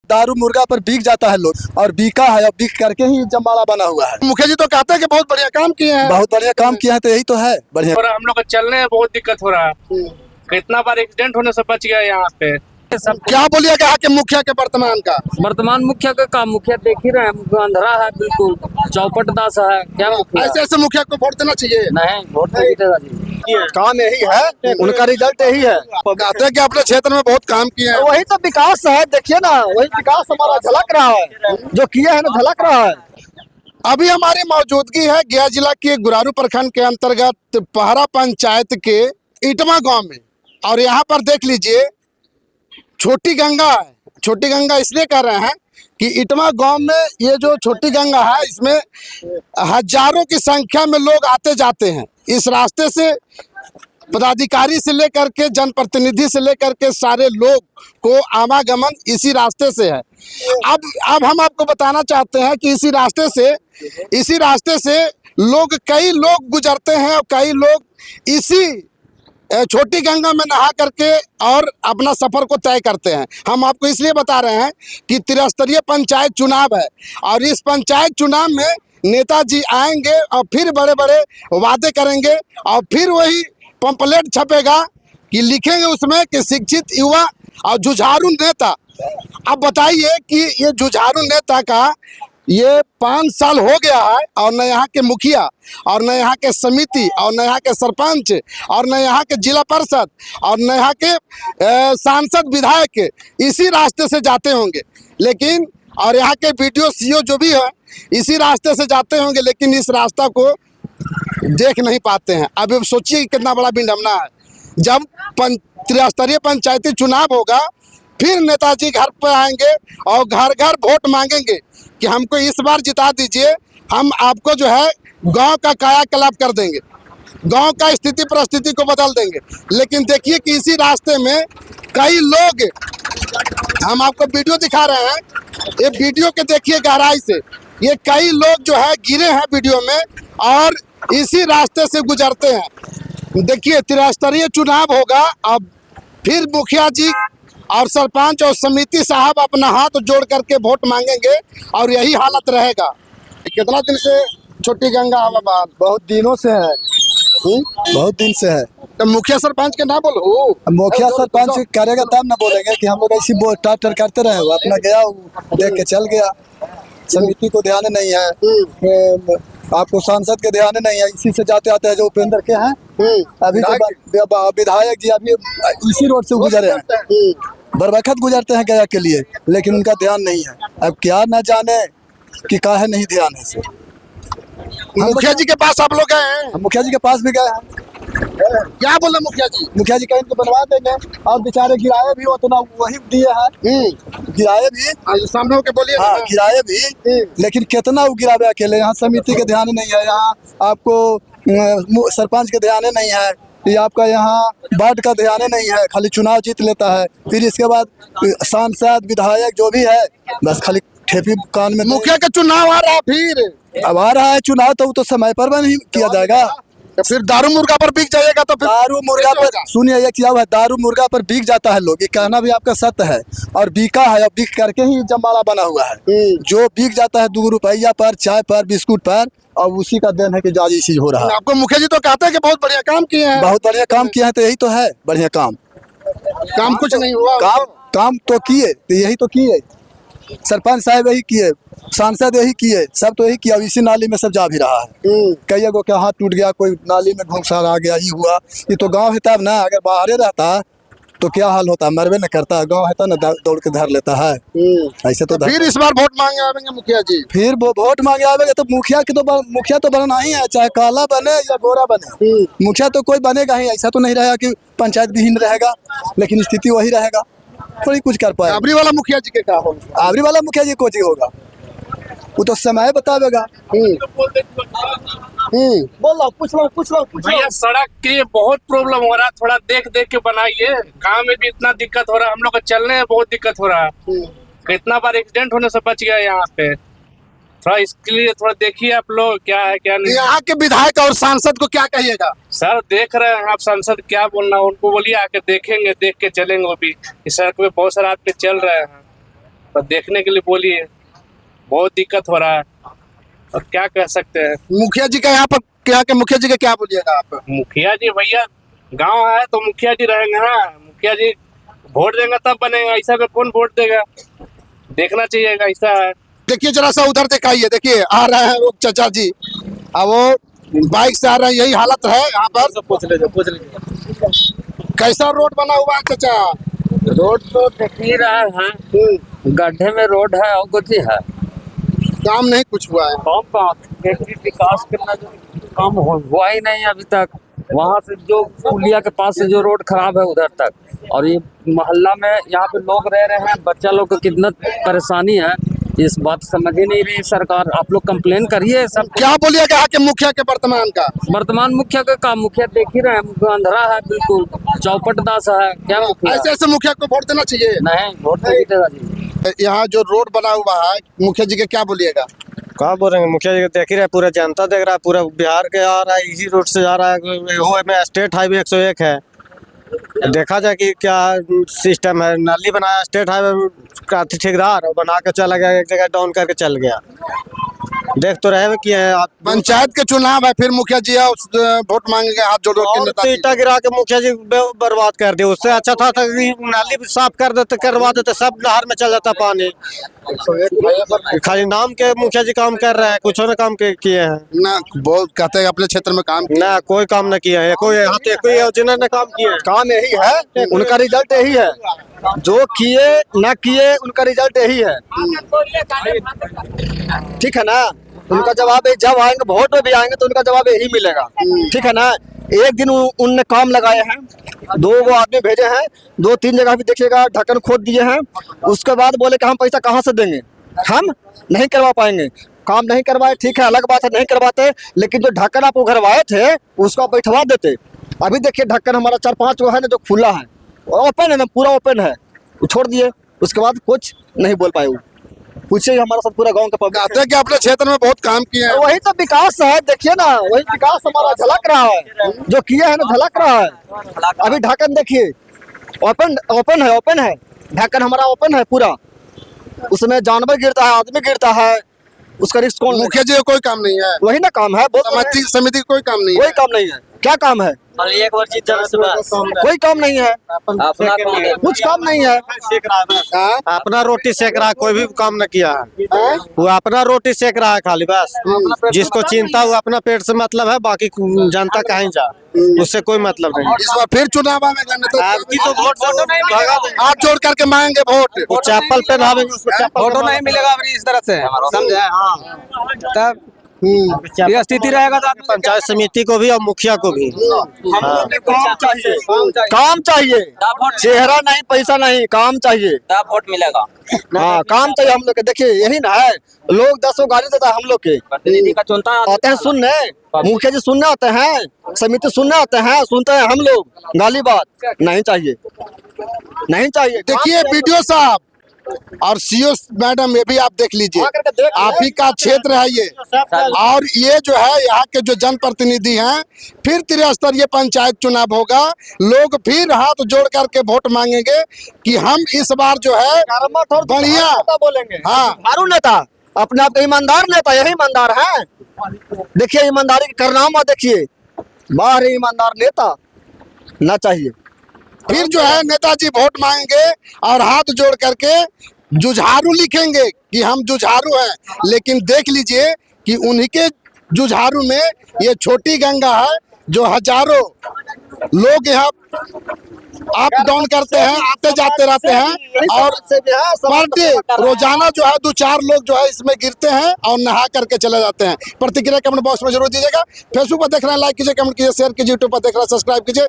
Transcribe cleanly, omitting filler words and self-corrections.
दारू मुर्गा पर बिक जाता है लोग और बिका है और बिक करके ही जमाला बना हुआ है। मुखिया जी तो कहते हैं कि बहुत बढ़िया काम किए हैं। बहुत बढ़िया काम किया है तो यही तो है बढ़िया। और हम लोग को चलने में बहुत दिक्कत हो रहा है, कितना बार एक्सीडेंट होने से बच गया यहाँ पे। सब क्या बोलिएगा यहाँ के मुखिया के वर्तमान का? वर्तमान मुखिया का काम, मुखिया देख ही रहे हैं, अंधेरा है बिल्कुल, चौपट दास है। क्या मुखिया? ऐसे ऐसे मुखिया को वोट देना चाहिए। नहीं, वोट नहीं देगा जी। काम यही है, उनका रिजल्ट यही है। कहते हैं कि अपने क्षेत्र में बहुत काम किए हैं। वही तो विकास है, देखिए ना, वही विकास हमारा झलक रहा है, जो किया है ना झलक रहा है। अभी हमारी मौजूदगी है गया जिला के गुरारू प्रखंड के अंतर्गत पहरा पंचायत के इटवा गांव में, और यहाँ पर देख लीजिए छोटी गंगा है। छोटी गंगा इसलिए कह रहे हैं कि इटवा गांव में ये जो छोटी गंगा है इसमें हजारों की संख्या में लोग आते जाते हैं। इस रास्ते से पदाधिकारी से लेकर के जनप्रतिनिधि से लेकर के सारे लोग को आवागमन इसी रास्ते से है। अब हम आपको बताना चाहते हैं कि इसी रास्ते से कई लोग गुजरते हैं और कई लोग इसी छोटी गंगा में नहा करके और अपना सफर को तय करते हैं। हम आपको इसलिए बता रहे हैं कि त्रिस्तरीय पंचायत चुनाव है और इस पंचायत चुनाव में नेताजी आएंगे और फिर बड़े बड़े वादे करेंगे और फिर वही पंपलेट छपेगा कि लिखेंगे उसमें कि शिक्षित युवा और जुझारू नेता। अब बताइए कि ये जुझारू नेता का ये 5 साल हो गया है और न यहाँ के मुखिया और न यहाँ के समिति और न यहाँ के सरपंच और न यहाँ के जिला परिषद और न यहाँ के सांसद विधायक इसी रास्ते से जाते होंगे, लेकिन और यहाँ के बीडीओ सीओ जो भी है इसी रास्ते से जाते होंगे, लेकिन इस रास्ता को देख नहीं पाते हैं। अब सोचिए कितना बड़ा विडंबना है, जब त्रिस्तरीय पंचायती चुनाव होगा फिर नेताजी घर पर आएंगे और घर घर वोट मांगेंगे कि हमको इस बार जिता दीजिए, हम आपको जो है गांव का कायाकल्प कर देंगे, गांव का स्थिति परिस्थिति को बदल देंगे। लेकिन देखिए कि इसी रास्ते में कई लोग, हम आपको वीडियो दिखा रहे हैं, ये वीडियो के देखिए गहराई से, ये कई लोग जो है गिरे हैं वीडियो में और इसी रास्ते से गुजरते हैं। देखिए त्रिस्तरीय चुनाव होगा, अब फिर मुखिया जी और सरपंच और समिति साहब अपना हाथ जोड़ करके वोट मांगेंगे और यही हालत रहेगा। कितना दिन से छोटी गंगा आबाद? बहुत दिनों से है, बहुत दिन से है। तो मुखिया सरपंच के ना बोलो, मुखिया सरपंच करेगा तब ना बोलेंगे कि हम लोग ऐसी टाटर करते रहे, वो अपना गया देख के चल गया। समिति को ध्यान नहीं है, आपको सांसद के ध्यान नहीं है, इसी से जाते आते हैं जो उपेंद्र के हैं अभी तो विधायक जी अभी इसी रोड से गुजरे हैं, बरबखत गुजरते हैं गया के लिए, लेकिन उनका ध्यान नहीं है। अब क्या न जाने कि काहे नहीं ध्यान है से। मुखिया जी के पास आप लोग गए हैं? हम मुखिया जी के पास भी गए हैं। क्या बोले मुखिया जी? मुखिया जी कहीं तो बनवा देंगे और बेचारे गिराए भी उतना वही दिए हैं, गिराए भी सामने होके बोलिए। हाँ गिराए भी, लेकिन कितना वो गिरावे अकेले। यहाँ समिति के ध्यान नहीं है, यहाँ आपको सरपंच के ध्यान नहीं है, ये आपका यहाँ वार्ड का ध्यान नहीं है, खाली चुनाव जीत लेता है, फिर इसके बाद सांसद विधायक जो भी है बस खाली ठेपी कान में। मुखिया का चुनाव आ रहा है, फिर अब आ रहा है चुनाव तो वो तो समय पर नहीं किया जाएगा, तो फिर दारू मुर्गा पर बिक जाएगा। तो फिर दारू मुर्गा पर सुनिए एक चीज है, दारू मुर्गा पर बिक जाता है लोग, ये कहना भी आपका सत्य है, और बिका है और बिक करके ही जमाला बना हुआ है। जो बिक जाता है 2 रुपया पर, चाय पर, बिस्कुट पर, और उसी का देन है कि जाजी चीज हो रहा है। आपको मुखिया जी तो कहते हैं कि बहुत बढ़िया काम किए हैं। बहुत बढ़िया काम किया है तो यही तो है बढ़िया काम। काम कुछ नहीं हुआ। काम तो किए, तो यही तो किए, सरपंच साहब यही किए, सांसद यही किए, सब तो यही किया। इसी नाली में सब जा भी रहा है, कई को क्या हाथ टूट गया, कोई नाली में घुसा आ गया, ये हुआ। ये तो गांव है तब ना, अगर बाहर रहता तो क्या हाल होता, मरवे न करता। गांव है तो ना दौड़ के धर लेता है, ऐसे तो फिर इस बार वोट मांगे आवेंगे मुखिया जी? फिर वो वोट मांगे आवेंगे तो मुखिया तो बनना ही है, चाहे काला बने या गोरा बने, मुखिया तो कोई बनेगा ही। ऐसा तो नहीं रहेगा कि पंचायत विहीन रहेगा, लेकिन स्थिति वही रहेगा, थोड़ी कुछ कर पाए। आबरी वाला मुखिया जी के क्या होगा? आबरी वाला मुखिया जी को जी होगा, वो तो समय बतावेगा। बोलो, पूछ लो। भैया सड़क के बहुत प्रॉब्लम हो रहा है, थोड़ा देख देख के बनाइए। गांव में भी इतना दिक्कत हो रहा है, हम लोग को चलने में बहुत दिक्कत हो रहा है, कितना बार एक्सीडेंट होने से बच गया यहाँ पे। थोड़ा इसके लिए थोड़ा देखिए आप लोग क्या है क्या नहीं। यहाँ के विधायक और सांसद को क्या कहिएगा? सर देख रहे हैं आप, सांसद क्या बोलना, उनको बोलिए आके देखेंगे, देख के चलेंगे। वो भी इस सड़क पे बहुत सारे आदमी चल रहे हैं, पर देखने के लिए बोलिए, बहुत दिक्कत हो रहा है। अब क्या कह सकते हैं। मुखिया जी का यहाँ पर, यहाँ के मुखिया जी का क्या बोलिएगा आप? मुखिया जी भैया, गांव है तो मुखिया जी रहेंगे ना। मुखिया जी वोट देंगे तब बनेगा, ऐसा में कौन वोट देगा? देखना चाहिए, ऐसा है। देखिए जरा सा उधर दिखाइए, देखिए आ रहे हैं वो चाचा जी, अब वो बाइक से आ रहे हैं, यही हालत है यहाँ पर। पूछ लीजिए। कैसा रोड बना हुआ है चाचा? रोड तो देख ही रहे हैं, गड्ढे में रोड है और कुछ ही है। काम नहीं कुछ हुआ है। विकास करना जो काम हुआ ही नहीं अभी तक। वहाँ से जो पुलिया के पास से जो रोड खराब है उधर तक, और ये मोहल्ला में यहाँ पे लोग रह रहे हैं, बच्चा लोग को कितना परेशानी है, इस बात समझ ही नहीं रही सरकार। आप लोग कंप्लेन करिए सब। क्या बोलिएगा यहाँ के मुखिया के वर्तमान का? वर्तमान मुखिया का काम, मुखिया देख ही रहे हैं, अंधरा है बिल्कुल, चौपट दास है। क्या मुखिया? ऐसे ऐसे मुखिया को वोट देना चाहिए। नहीं, वोट नहीं देगा जी। यहाँ जो रोड बना हुआ है, मुखिया जी के क्या बोलिएगा? कहाँ बोलेंगे, मुखिया जी देख ही रहे, पूरा जनता देख रहा है, पूरा बिहार के आ रहा है, इसी रोड से जा रहा है। वो में स्टेट हाईवे 101 है, देखा जाए कि क्या सिस्टम है। नाली बनाया स्टेट हाईवे का ठेकेदार, और बना के चला गया, एक जगह डाउन करके चल गया। देख तो रहे कि आप पंचायत के चुनाव है, फिर मुखिया जी वोट मांगेंगे हाथ जोड़ के और नेता। ईटा गिरा के मुखिया जी बर्बाद कर दिया। उससे अच्छा था कि नाली साफ कर देते, करवा देते, सब नहर में चल जाता पानी। खाली नाम के मुखिया जी काम कर रहे हैं, कुछ ना काम किए हैं ना। बहुत कहते हैं अपने क्षेत्र में काम ना, कोई काम न किया है। कोई योजना ने काम किया है। काम यही है, उनका रिजल्ट यही है। जो किए ना किए, उनका रिजल्ट यही है। ठीक है ना? उनका जवाब जब आएंगे, वोट में भी आएंगे तो उनका जवाब यही मिलेगा। ठीक है ना? एक दिन उनने काम लगाए हैं, 2 वो आदमी भेजे हैं, 2-3 जगह भी देखिएगा ढक्कन खोद दिए हैं। उसके बाद बोले कि हम पैसा कहाँ से देंगे, हम नहीं करवा पाएंगे। काम नहीं करवाए, ठीक है, अलग बात है, नहीं करवाते, लेकिन जो ढक्कन आप उघरवाए थे उसको आप बैठवा देते। अभी देखिए ढक्कन हमारा 4-5 वो है ना जो खुला है, ओपन है ना, पूरा ओपन है, वो छोड़ दिए। उसके बाद कुछ नहीं बोल पाए। वो पूछे हमारा सब पूरा गांव का पब्लिक कहते हैं कि अपने क्षेत्र में बहुत काम किए हैं। वही तो विकास है, देखिए ना, वही विकास हमारा झलक रहा है, जो किए हैं ना झलक रहा है। अभी ढक्कन देखिए, ओपन है ढक्कन हमारा, ओपन है पूरा, उसमें जानवर गिरता है, आदमी गिरता है, उसका रिस्क कौन? मुखिया जी का कोई काम नहीं है, वही ना काम है, समिति का कोई काम नहीं कोई है। काम नहीं है। क्या काम है? एक बार जीत जाने से बस कोई काम नहीं है, अपना कुछ काम नहीं है। अपना रोटी सेक रहा है, कोई भी काम न किया है। वो अपना रोटी सेक रहा है खाली, बस। जिसको चिंता वो अपना पेट से मतलब है, बाकी जनता कहीं जा, उससे कोई मतलब नहीं। इस बार फिर चुनाव आएगा तो आपकी तो वोट हाथ जोड़ करके मांगेंगे वोट। वो चप्पल पहनावेंगे, उसको चप्पल फोटो नहीं मिलेगा अभी इस तरह से, समझे? तब ये स्थिति रहेगा तो पंचायत समिति को भी और मुखिया को भी। काम चाहिए, चेहरा नहीं, पैसा नहीं, काम चाहिए। तब वोट मिलेगा। हाँ, काम चाहिए हम लोग के। देखिए यही ना है, लोग 10 गाली देता है हम लोग के, प्रतिनिधि का चुनता आते हैं सुनने, मुखिया जी सुनने आते हैं, समिति सुनने आते हैं, सुनते हैं हम लोग, गाली बात नहीं चाहिए, नहीं चाहिए। देखिए वीडियो साहब और सीओ मैडम, ये भी आप देख लीजिए, आप ही का क्षेत्र है ये। और ये जो है यहाँ के जो जनप्रतिनिधि हैं, फिर त्रिस्तरीय पंचायत चुनाव होगा, लोग फिर हाथ जोड़ करके वोट मांगेंगे कि हम इस बार जो है बढ़िया बोलेंगे। हाँ, मारू नेता, अपने आप ईमानदार नेता, यही ईमानदार है। देखिए ईमानदारी की कारनामा देखिए, बाहर ईमानदार नेता ना चाहिए। फिर जो है नेताजी वोट मांगेंगे और हाथ जोड़ करके जुझारू लिखेंगे कि हम जुझारू हैं। लेकिन देख लीजिए कि उन्हीं के जुझारू में ये छोटी गंगा है, जो हजारों लोग यहाँ अप डाउन करते हैं, आते जाते रहते हैं, और पर डे रोजाना जो है 2-4 लोग जो है इसमें गिरते हैं और नहा करके चले जाते हैं। प्रतिक्रिया कमेंट बॉक्स में जरूर दीजिएगा। फेसबुक पर देख रहे हैं लाइक कीजिए, कमेंट कीजिए, शेयर कीजिए, यूट्यूब पर देख रहे हैं सब्सक्राइब कीजिए।